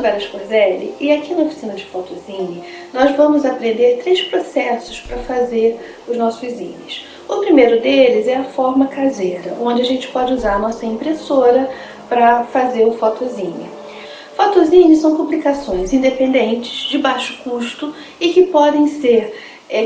Vera Scorzelli e aqui na oficina de Photozine nós vamos aprender 3 processos para fazer os nossos zines. O primeiro deles é a forma caseira, onde a gente pode usar a nossa impressora para fazer o Photozine. Photozines são publicações independentes, de baixo custo e que podem ser,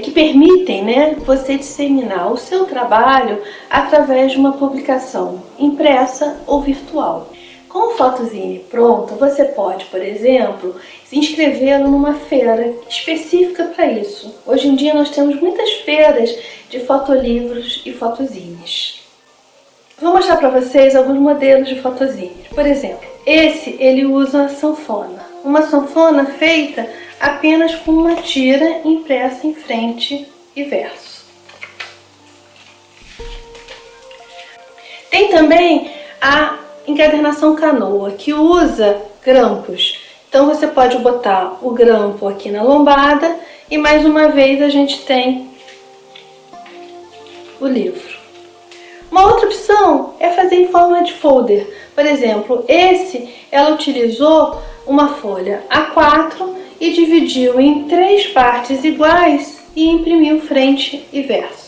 que permitem, você disseminar o seu trabalho através de uma publicação impressa ou virtual. Com o Photozine pronto, você pode, por exemplo, se inscrevê-lo numa feira específica para isso. Hoje em dia nós temos muitas feiras de fotolivros e photozines. Vou mostrar para vocês alguns modelos de photozines. Por exemplo, ele usa uma sanfona feita apenas com uma tira impressa em frente e verso. Tem também a encadernação canoa, que usa grampos. Então você pode botar o grampo aqui na lombada e mais uma vez a gente tem o livro. Uma outra opção é fazer em forma de folder. Por exemplo, ela utilizou uma folha A4 e dividiu em 3 partes iguais e imprimiu frente e verso.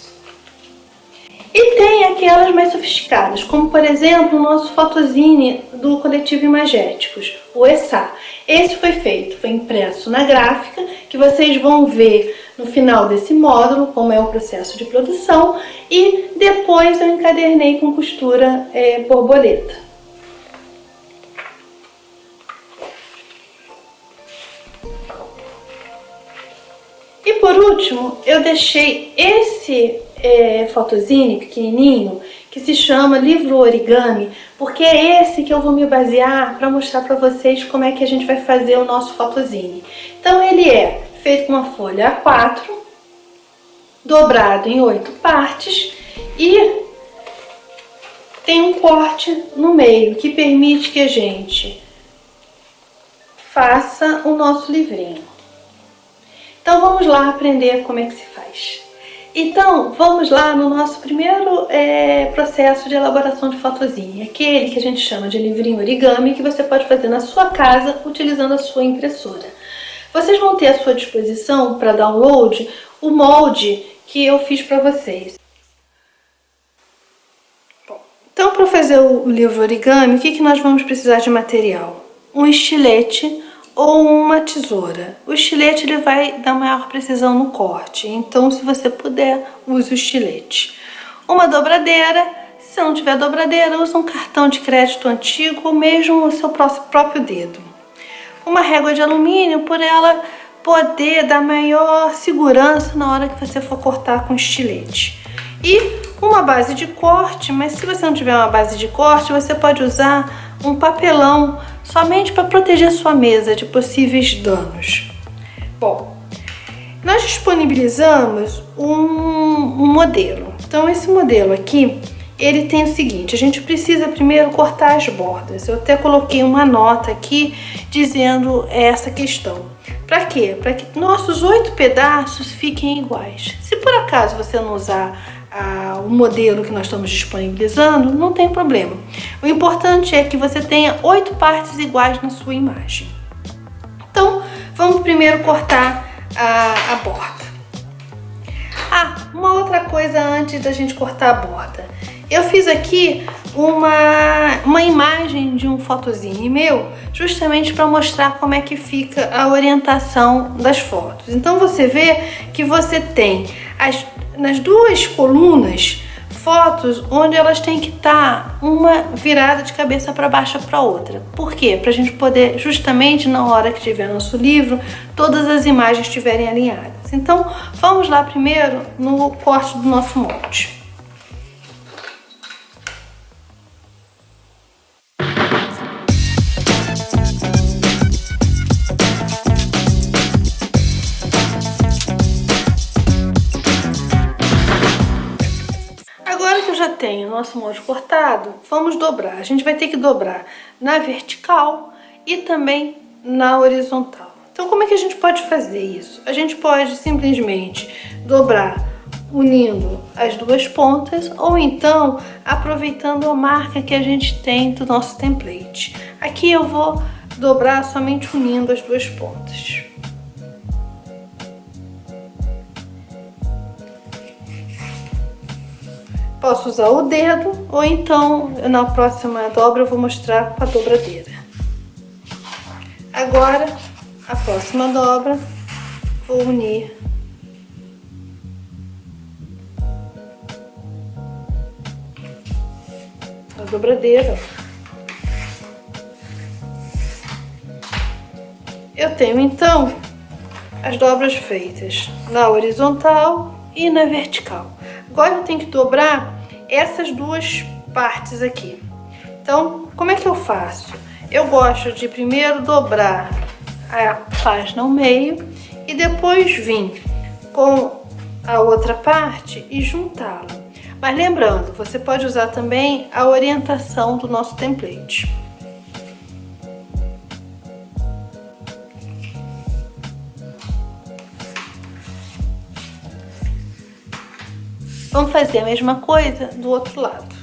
E tem aquelas mais sofisticadas, como por exemplo o nosso Photozine do coletivo Imagéticos, o ESA. Esse foi impresso na gráfica, que vocês vão ver no final desse módulo como é o processo de produção, e depois eu encadernei com costura borboleta. E por último, eu deixei esse Photozine pequenininho, que se chama Livro Origami, porque é esse que eu vou me basear para mostrar para vocês como é que a gente vai fazer o nosso Photozine. Então ele é feito com uma folha A4, dobrado em 8 partes e tem um corte no meio que permite que a gente faça o nosso livrinho. Então vamos lá aprender como é que se faz. Então vamos lá no nosso primeiro processo de elaboração de Photozine, aquele que a gente chama de livrinho origami, que você pode fazer na sua casa utilizando a sua impressora. Vocês vão ter à sua disposição para download o molde que eu fiz para vocês. Bom, então para fazer o livro origami, o que nós vamos precisar de material? Um estilete ou uma tesoura. O estilete ele vai dar maior precisão no corte, então se você puder, use o estilete. Uma dobradeira, se não tiver dobradeira, use um cartão de crédito antigo ou mesmo o seu próprio dedo. Uma régua de alumínio, por ela poder dar maior segurança na hora que você for cortar com estilete. E uma base de corte, mas se você não tiver uma base de corte, você pode usar um papelão somente para proteger sua mesa de possíveis danos. Bom, nós disponibilizamos um modelo. Então esse modelo aqui, ele tem o seguinte, a gente precisa primeiro cortar as bordas. Eu até coloquei uma nota aqui dizendo essa questão. Para quê? Para que nossos 8 pedaços fiquem iguais. Se por acaso você não usar o modelo que nós estamos disponibilizando, não tem problema. O importante é que você tenha 8 partes iguais na sua imagem. Então, vamos primeiro cortar a borda. Uma outra coisa antes da gente cortar a borda. Eu fiz aqui uma imagem de um Photozine meu, justamente para mostrar como é que fica a orientação das fotos. Então você vê que você tem nas 2 colunas fotos onde elas têm que estar uma virada de cabeça para baixo para outra. Por quê? Para a gente poder, justamente na hora que tiver nosso livro, todas as imagens estiverem alinhadas. Então vamos lá primeiro no corte do nosso molde. Já tem o nosso molde cortado, vamos dobrar. A gente vai ter que dobrar na vertical e também na horizontal. Então como é que a gente pode fazer isso? A gente pode simplesmente dobrar unindo as 2 pontas ou então aproveitando a marca que a gente tem do nosso template. Aqui eu vou dobrar somente unindo as duas pontas. Posso usar o dedo ou então na próxima dobra eu vou mostrar com a dobradeira. Agora, a próxima dobra, vou unir a dobradeira. Eu tenho então as dobras feitas na horizontal e na vertical. Agora eu tenho que dobrar essas duas partes aqui. Então, como é que eu faço? Eu gosto de primeiro dobrar a página ao meio e depois vir com a outra parte e juntá-la. Mas lembrando, você pode usar também a orientação do nosso template. Vamos fazer a mesma coisa do outro lado.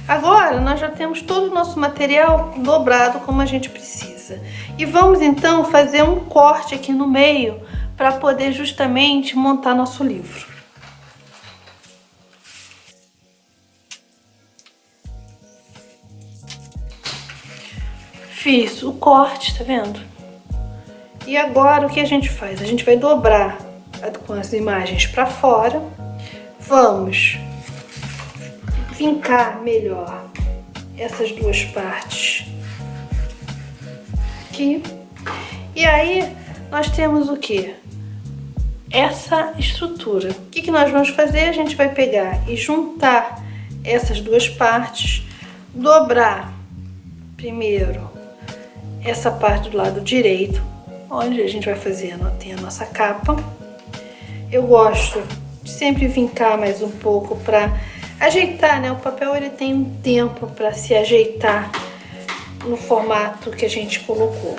Agora nós já temos todo o nosso material dobrado como a gente precisa. E vamos então fazer um corte aqui no meio para poder justamente montar nosso livro. Fiz o corte, tá vendo? E agora o que a gente faz? A gente vai dobrar com as imagens para fora. Vamos vincar melhor essas duas partes aqui. E aí nós temos o que? Essa estrutura. O que nós vamos fazer? A gente vai pegar e juntar essas duas partes, dobrar primeiro essa parte do lado direito, onde a gente vai fazer, tem a nossa capa. Eu gosto de sempre vincar mais um pouco para ajeitar, né? O papel ele tem um tempo para se ajeitar no formato que a gente colocou.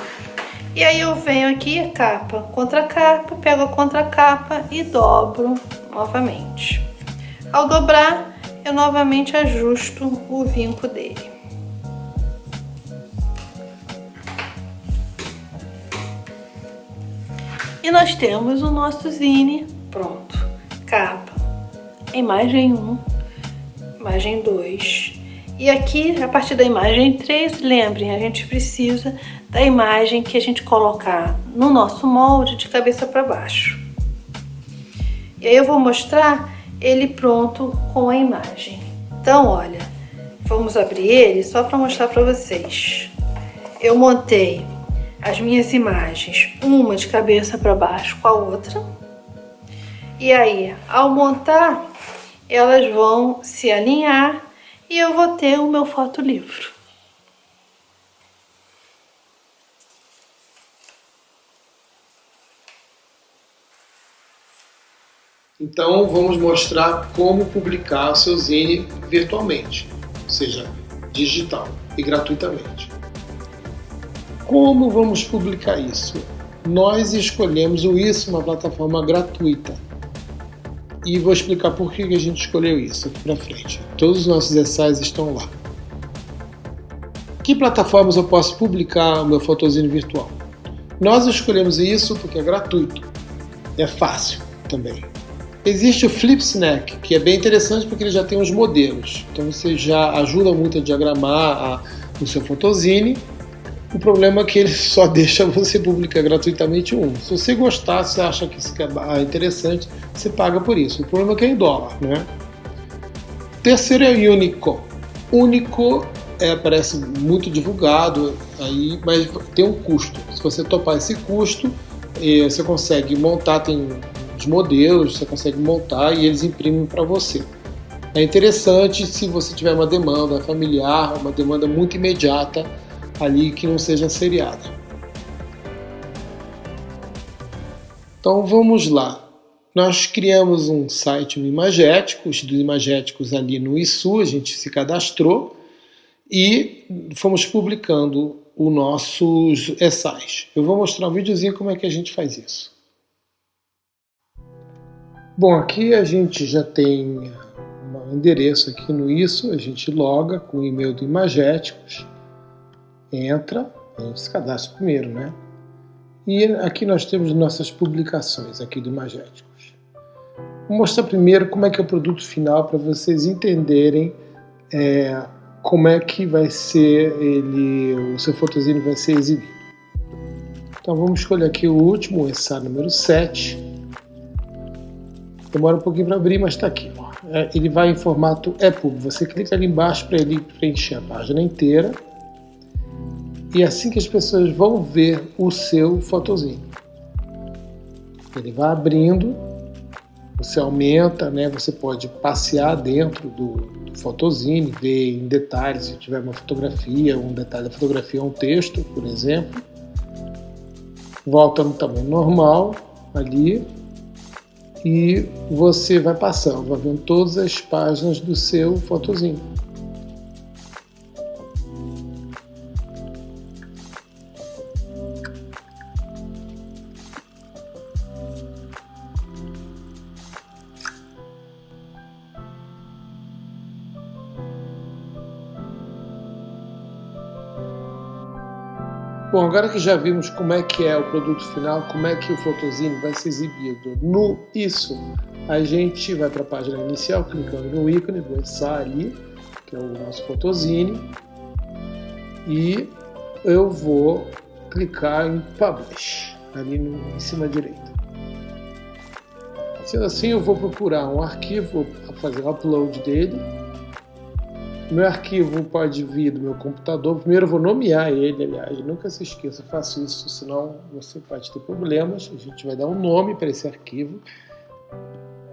E aí eu venho aqui, capa contra capa, pego a contracapa e dobro novamente. Ao dobrar, eu novamente ajusto o vinco dele. E nós temos o nosso zine pronto. Capa, imagem 1, imagem 2. E aqui, a partir da imagem 3, lembrem, a gente precisa da imagem que a gente colocar no nosso molde de cabeça para baixo. E aí eu vou mostrar ele pronto com a imagem. Então, olha, vamos abrir ele só para mostrar para vocês. Eu montei as minhas imagens, uma de cabeça para baixo com a outra. E aí, ao montar, elas vão se alinhar e eu vou ter o meu fotolivro. Então, vamos mostrar como publicar o seu zine virtualmente, ou seja, digital e gratuitamente. Como vamos publicar isso? Nós escolhemos o Isso, uma plataforma gratuita. E vou explicar por que a gente escolheu isso aqui para frente. Todos os nossos ensaios estão lá. Que plataformas eu posso publicar o meu fotozine virtual? Nós escolhemos isso porque é gratuito. É fácil também. Existe o Flipsnack, que é bem interessante porque ele já tem os modelos. Então você já ajuda muito a diagramar o seu fotozine. O problema é que ele só deixa você publicar gratuitamente um. Se você gostar, se acha que isso é interessante, você paga por isso. O problema é que é em dólar, né? Terceiro é o Unico. Unico parece muito divulgado, aí, mas tem um custo. Se você topar esse custo, você consegue montar, tem os modelos, você consegue montar e eles imprimem para você. É interessante se você tiver uma demanda familiar, uma demanda muito imediata, ali que não seja seriada. Então vamos lá. Nós criamos um site no Imagético, os dos Imagéticos ali no ISU, a gente se cadastrou e fomos publicando os nossos ensaios. Eu vou mostrar um videozinho como é que a gente faz isso. Bom, aqui a gente já tem um endereço aqui no Isso, a gente loga com o e-mail do Imagéticos, entra, a gente se cadastra primeiro, né? E aqui nós temos nossas publicações aqui do Imagéticos. Vou mostrar primeiro como é que é o produto final para vocês entenderem como é que vai ser o seu Photozine vai ser exibido. Então vamos escolher aqui o último, o ensaio número 7. Demora um pouquinho para abrir, mas está aqui. Ó. Ele vai em formato EPUB. Você clica ali embaixo para ele preencher a página inteira. E assim que as pessoas vão ver o seu Photozine, ele vai abrindo, você aumenta, né? Você pode passear dentro do Photozine, ver em detalhes se tiver uma fotografia, um detalhe da fotografia, um texto, por exemplo. Volta no tamanho normal ali e você vai passando, vai vendo todas as páginas do seu Photozine. Bom, agora que já vimos como é que é o produto final, como é que o Photozine vai ser exibido no Isso, a gente vai para a página inicial, clicando no ícone do ensaio ali, que é o nosso Photozine, e eu vou clicar em Publish, ali em cima à direita. Sendo assim, eu vou procurar um arquivo, vou fazer o upload dele. Meu arquivo pode vir do meu computador. Primeiro eu vou nomear ele, aliás, nunca se esqueça, faço isso, senão você pode ter problemas. A gente vai dar um nome para esse arquivo.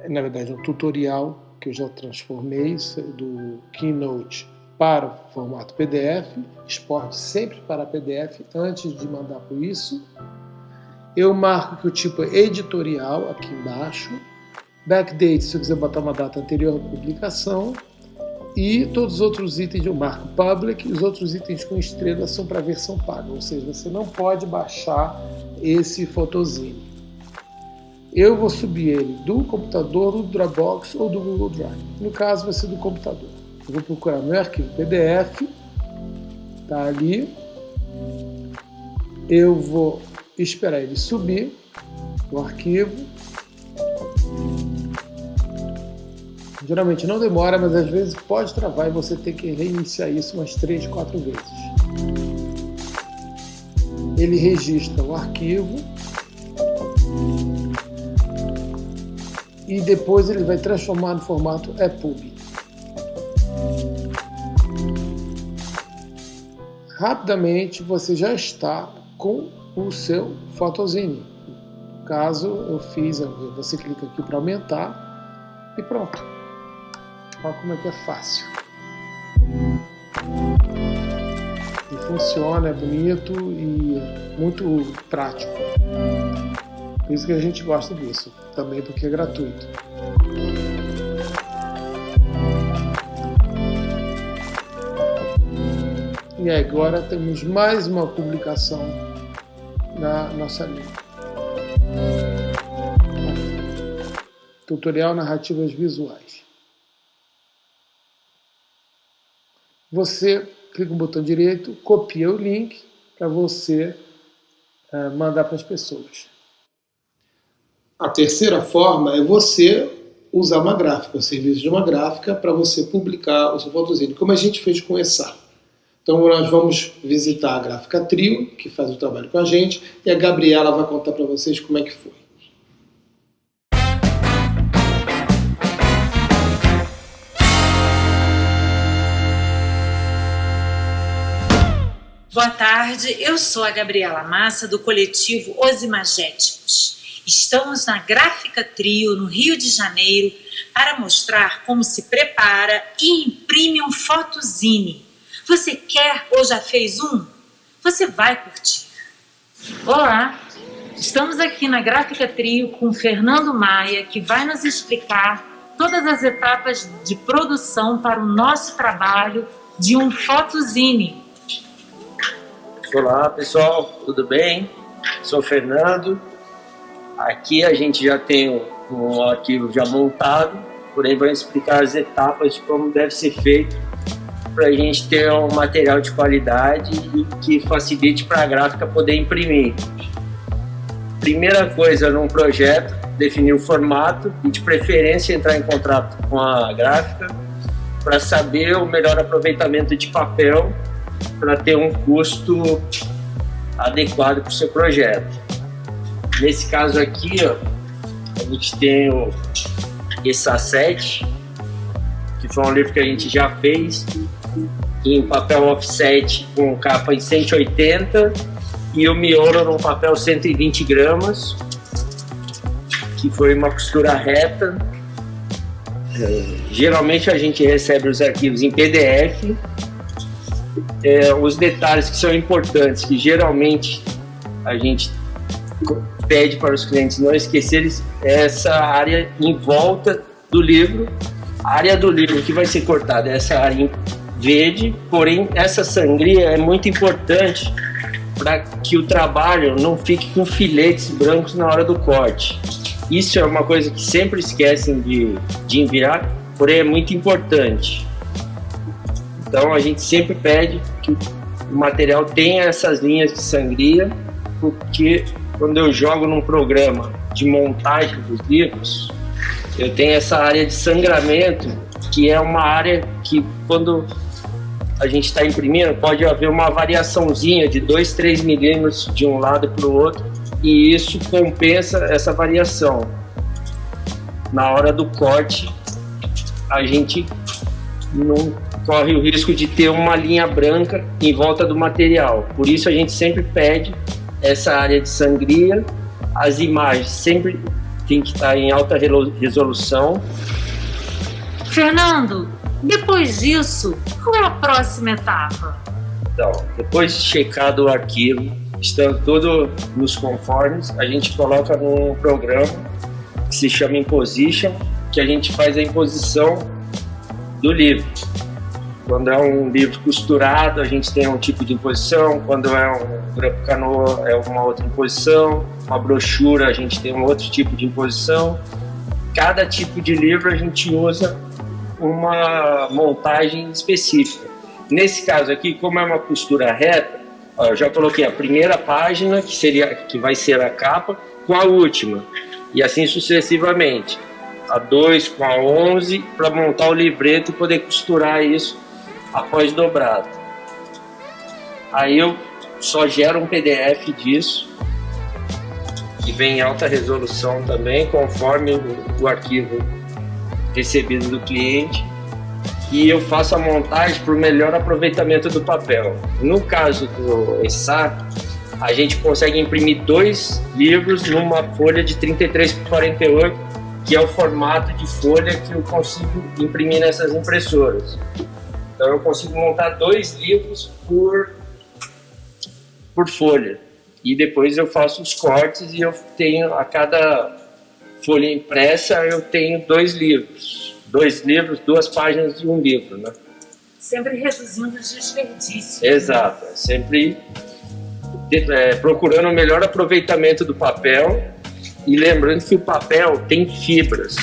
Na verdade, é um tutorial que eu já transformei do Keynote para o formato PDF. Exporte sempre para PDF antes de mandar para isso. Eu marco que o tipo é editorial aqui embaixo. Backdate, se eu quiser botar uma data anterior à publicação. E todos os outros itens eu marco Public, e os outros itens com estrela são para a versão paga, ou seja, você não pode baixar esse Photozine. Eu vou subir ele do computador, do Dropbox ou do Google Drive. No caso vai ser do computador. Eu vou procurar meu arquivo PDF, tá ali. Eu vou esperar ele subir o arquivo. Geralmente não demora, mas às vezes pode travar e você tem que reiniciar isso umas 3, 4 vezes. Ele registra o arquivo e depois ele vai transformar no formato EPUB. Rapidamente você já está com o seu Photozine. Caso eu fiz, você clica aqui para aumentar e pronto. Olha como é que é fácil. E funciona, é bonito e muito prático. Por isso que a gente gosta disso. Também porque é gratuito. E agora temos mais uma publicação na nossa linha. Tutorial Narrativas Visuais. Você clica no botão direito, copia o link para você mandar para as pessoas. A terceira forma é você usar uma gráfica, o serviço de uma gráfica para você publicar o seu Photozine, como a gente fez com o ESSA. Então nós vamos visitar a Gráfica Trio, que faz o trabalho com a gente, e a Gabriela vai contar para vocês como é que foi. Boa tarde, eu sou a Gabriela Massa, do coletivo Os Imagéticos. Estamos na Gráfica Trio, no Rio de Janeiro, para mostrar como se prepara e imprime um Photozine. Você quer ou já fez um? Você vai curtir. Olá, estamos aqui na Gráfica Trio com o Fernando Maia, que vai nos explicar todas as etapas de produção para o nosso trabalho de um Photozine. Olá pessoal, tudo bem? Sou o Fernando. Aqui a gente já tem com o arquivo já montado, porém vamos explicar as etapas de como deve ser feito para a gente ter um material de qualidade e que facilite para a gráfica poder imprimir. Primeira coisa num projeto, definir o formato e de preferência entrar em contato com a gráfica para saber o melhor aproveitamento de papel para ter um custo adequado para o seu projeto. Nesse caso aqui, ó, a gente tem o ESA 7, que foi um livro que a gente já fez em papel offset com capa em 180 e o miolo num papel 120 gramas, que foi uma costura reta. Geralmente a gente recebe os arquivos em PDF. Os detalhes que são importantes, que geralmente a gente pede para os clientes não esquecerem, essa área em volta do livro. A área do livro que vai ser cortada é essa área em verde, porém essa sangria é muito importante para que o trabalho não fique com filetes brancos na hora do corte. Isso é uma coisa que sempre esquecem de enviar, porém é muito importante. Então a gente sempre pede que o material tenha essas linhas de sangria, porque quando eu jogo num programa de montagem dos livros, eu tenho essa área de sangramento, que é uma área que quando a gente está imprimindo pode haver uma variaçãozinha de 2, 3 milímetros de um lado para o outro, e isso compensa essa variação. Na hora do corte, a gente não corre o risco de ter uma linha branca em volta do material. Por isso a gente sempre pede essa área de sangria. As imagens sempre tem que estar em alta resolução. Fernando, depois disso, qual é a próxima etapa? Então, depois de checado o arquivo, estando tudo nos conformes, a gente coloca num programa que se chama Imposition, que a gente faz a imposição do livro. Quando é um livro costurado, a gente tem um tipo de imposição. Quando é um grampo canoa, é uma outra imposição. Uma brochura, a gente tem um outro tipo de imposição. Cada tipo de livro a gente usa uma montagem específica. Nesse caso aqui, como é uma costura reta, ó, eu já coloquei a primeira página, que vai ser a capa, com a última, e assim sucessivamente. A 2 com a 11, para montar o livreto e poder costurar isso após dobrado. Aí eu só gero um PDF disso, que vem em alta resolução também, conforme o arquivo recebido do cliente, e eu faço a montagem para o melhor aproveitamento do papel. No caso do ESA, a gente consegue imprimir 2 livros numa folha de 33 por 48, que é o formato de folha que eu consigo imprimir nessas impressoras. Então eu consigo montar 2 livros por folha. E depois eu faço os cortes e eu tenho, a cada folha impressa, eu tenho 2 livros. 2 livros, 2 páginas de um livro, né? Sempre reduzindo os desperdícios. Exato. Sempre procurando o melhor aproveitamento do papel. E lembrando que o papel tem fibras.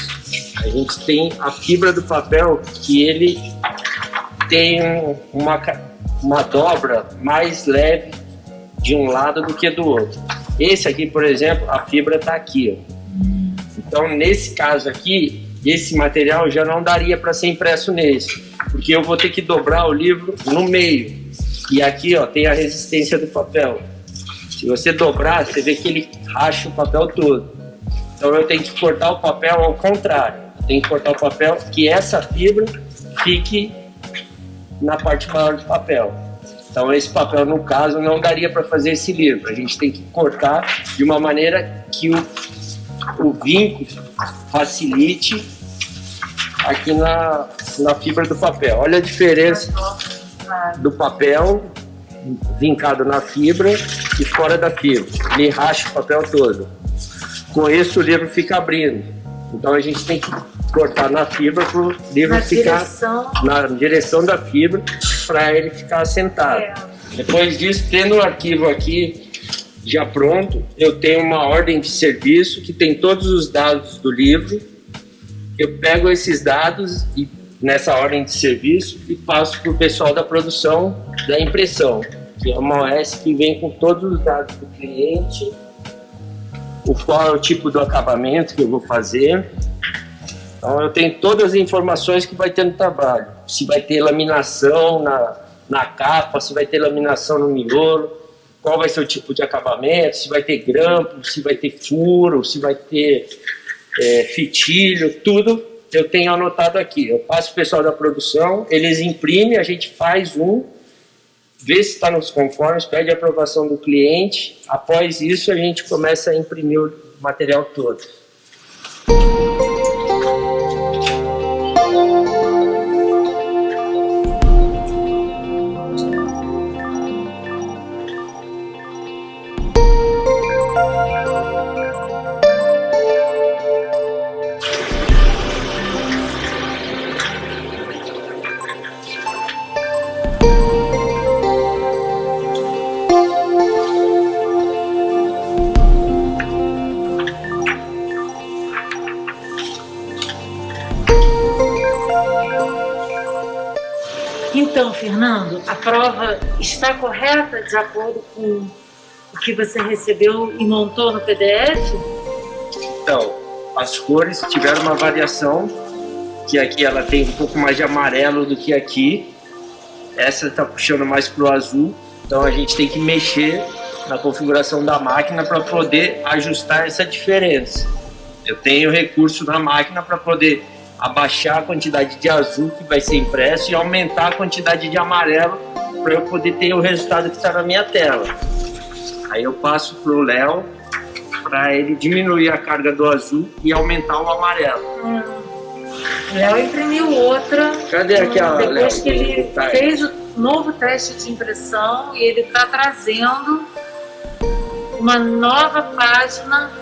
A gente tem a fibra do papel, que ele tem uma dobra mais leve de um lado do que do outro. Esse aqui, por exemplo, a fibra está aqui, ó. Então, nesse caso aqui, esse material já não daria para ser impresso nesse, porque eu vou ter que dobrar o livro no meio. E aqui, ó, tem a resistência do papel. Se você dobrar, você vê que ele racha o papel todo. Então eu tenho que cortar o papel ao contrário. Eu tenho que cortar o papel que essa fibra fique na parte maior do papel. Então esse papel, no caso, não daria para fazer esse livro. A gente tem que cortar de uma maneira que o vinco facilite aqui na fibra do papel. Olha a diferença do papel vincado na fibra e fora da fibra. Ele racha o papel todo. Com isso o livro fica abrindo. Então a gente tem que cortar na fibra para o livro ficar na direção da fibra, para ele ficar assentado. Depois disso, tendo o arquivo aqui já pronto, eu tenho uma ordem de serviço que tem todos os dados do livro. Eu pego esses dados e nessa ordem de serviço e passo para o pessoal da produção da impressão, que é uma OS que vem com todos os dados do cliente, qual é o tipo do acabamento que eu vou fazer. Então eu tenho todas as informações que vai ter no trabalho. Se vai ter laminação na capa, se vai ter laminação no miolo, qual vai ser o tipo de acabamento, se vai ter grampo, se vai ter furo, se vai ter fitilho, tudo eu tenho anotado aqui. Eu passo o pessoal da produção, eles imprimem, a gente faz vê se está nos conformes, pede a aprovação do cliente. Após isso, a gente começa a imprimir o material todo. Então, Fernando, a prova está correta de acordo com o que você recebeu e montou no PDF? Então, as cores tiveram uma variação, que aqui ela tem um pouco mais de amarelo do que aqui. Essa está puxando mais para o azul, então a gente tem que mexer na configuração da máquina para poder ajustar essa diferença. Eu tenho recurso na máquina para poder abaixar a quantidade de azul que vai ser impresso e aumentar a quantidade de amarelo para eu poder ter o resultado que está na minha tela. Aí eu passo para o Léo para ele diminuir a carga do azul e aumentar o amarelo. O Léo imprimiu outra. Cadê aquela, Léo? Depois que ele fez o novo teste de impressão e ele está trazendo uma nova página,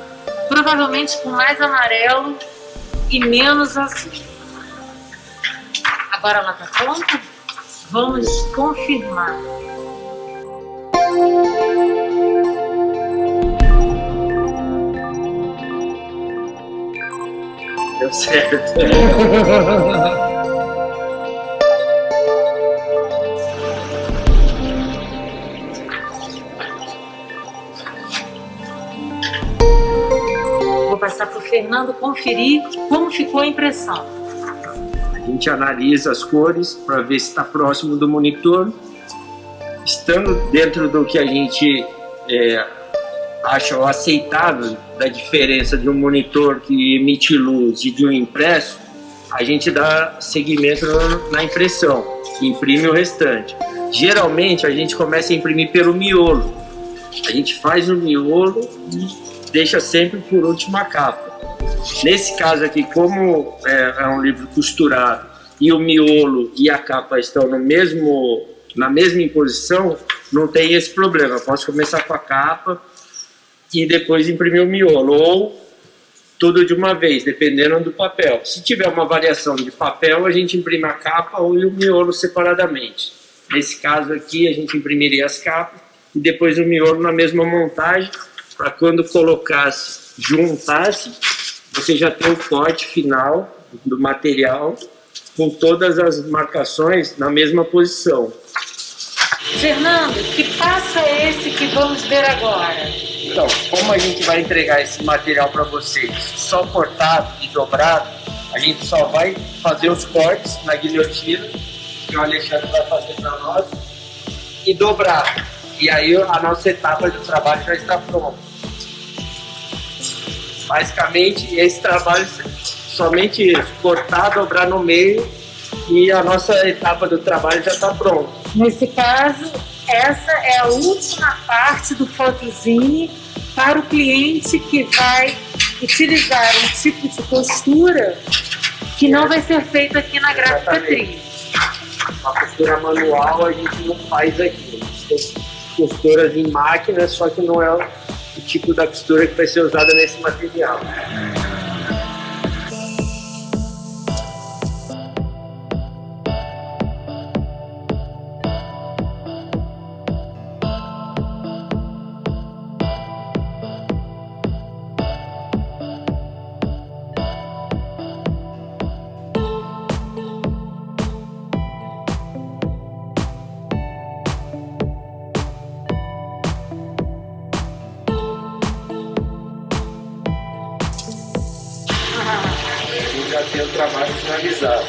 provavelmente com mais amarelo e menos azul. Agora ela está pronta? Vamos confirmar. Deu certo. Vou passar para o Fernando conferir como ficou a impressão. A gente analisa as cores para ver se está próximo do monitor. Estando dentro do que a gente acha aceitável da diferença de um monitor que emite luz e de um impresso, a gente dá seguimento na impressão, imprime o restante. Geralmente a gente começa a imprimir pelo miolo. A gente faz o miolo e deixa sempre por última capa. Nesse caso aqui, como é um livro costurado e o miolo e a capa estão na mesma imposição, não tem esse problema. Eu posso começar com a capa e depois imprimir o miolo, ou tudo de uma vez, dependendo do papel. Se tiver uma variação de papel, a gente imprime a capa ou o miolo separadamente. Nesse caso aqui, a gente imprimiria as capas e depois o miolo na mesma montagem, para quando colocasse, juntasse, você já tem o corte final do material com todas as marcações na mesma posição. Fernando, que passo é esse que vamos ver agora? Então, como a gente vai entregar esse material para vocês só cortado e dobrado, a gente só vai fazer os cortes na guilhotina, que o Alexandre vai fazer para nós, e dobrar. E aí a nossa etapa do trabalho já está pronta. Basicamente, esse trabalho, somente isso, cortar, dobrar no meio, e a nossa etapa do trabalho já está pronta. Nesse caso, essa é a última parte do photozine para o cliente que vai utilizar um tipo de costura que não vai ser feito aqui na Gráfica Trio. A costura manual a gente não faz aqui. A gente tem costuras em máquina, só que não é o tipo da costura que vai ser usada nesse material. já tem o trabalho finalizado.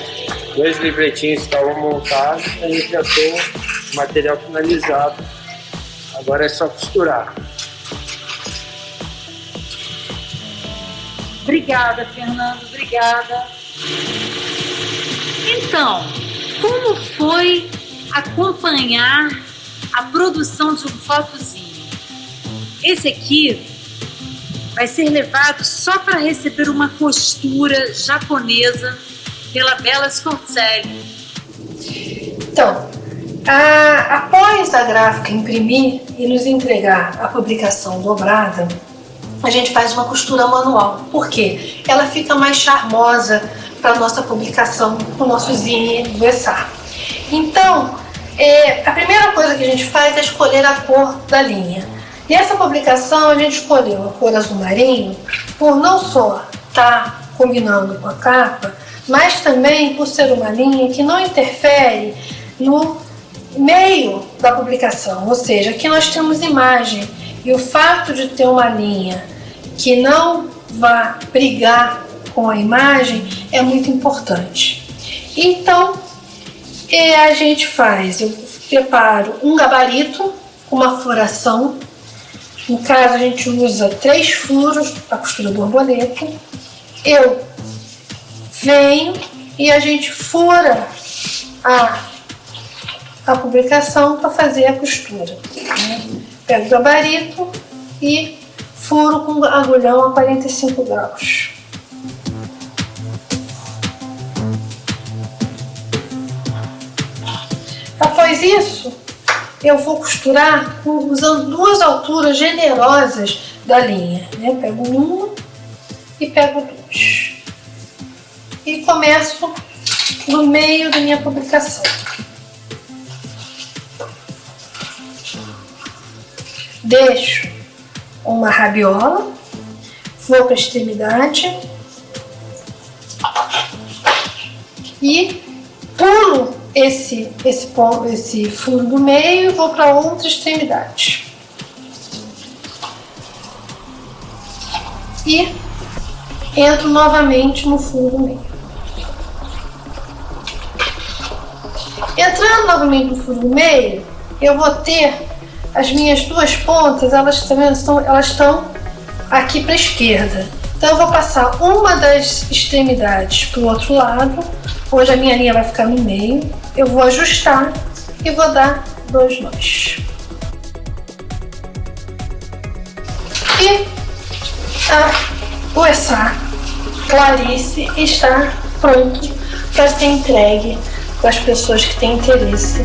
2 livretinhos estavam montados, a gente já tem o material finalizado. Agora é só costurar. Obrigada, Fernando, obrigada. Então, como foi acompanhar a produção de um fotozinho? Esse aqui vai ser levado só para receber uma costura japonesa pela Bela Scorzelli. Então, após a gráfica imprimir e nos entregar a publicação dobrada, a gente faz uma costura manual. Por quê? Ela fica mais charmosa para a nossa publicação, para o nosso zine do ESSAR. Então, a primeira coisa que a gente faz é escolher a cor da linha. Nessa publicação a gente escolheu a cor azul marinho por não só estar combinando com a capa, mas também por ser uma linha que não interfere no meio da publicação, ou seja, aqui nós temos imagem e o fato de ter uma linha que não vá brigar com a imagem é muito importante. Então, a gente eu preparo um gabarito com uma furação. No caso, a gente usa 3 furos para costura borboleta. Eu venho e a gente fura a publicação para fazer a costura. Pego o gabarito e furo com agulhão a 45 graus. Após isso, eu vou costurar usando 2 alturas generosas da linha. Pego uma e pego 2. E começo no meio da minha publicação. Deixo uma rabiola, vou para a extremidade e pulo esse furo do meio e vou para outra extremidade. E entro novamente no furo do meio. Entrando novamente no furo do meio, eu vou ter as minhas 2 pontas, elas estão aqui para a esquerda. Então eu vou passar uma das extremidades para o outro lado. Hoje a minha linha vai ficar no meio. Eu vou ajustar e vou dar 2 nós. E o ESSAR Clarice está pronto para ser entregue para as pessoas que têm interesse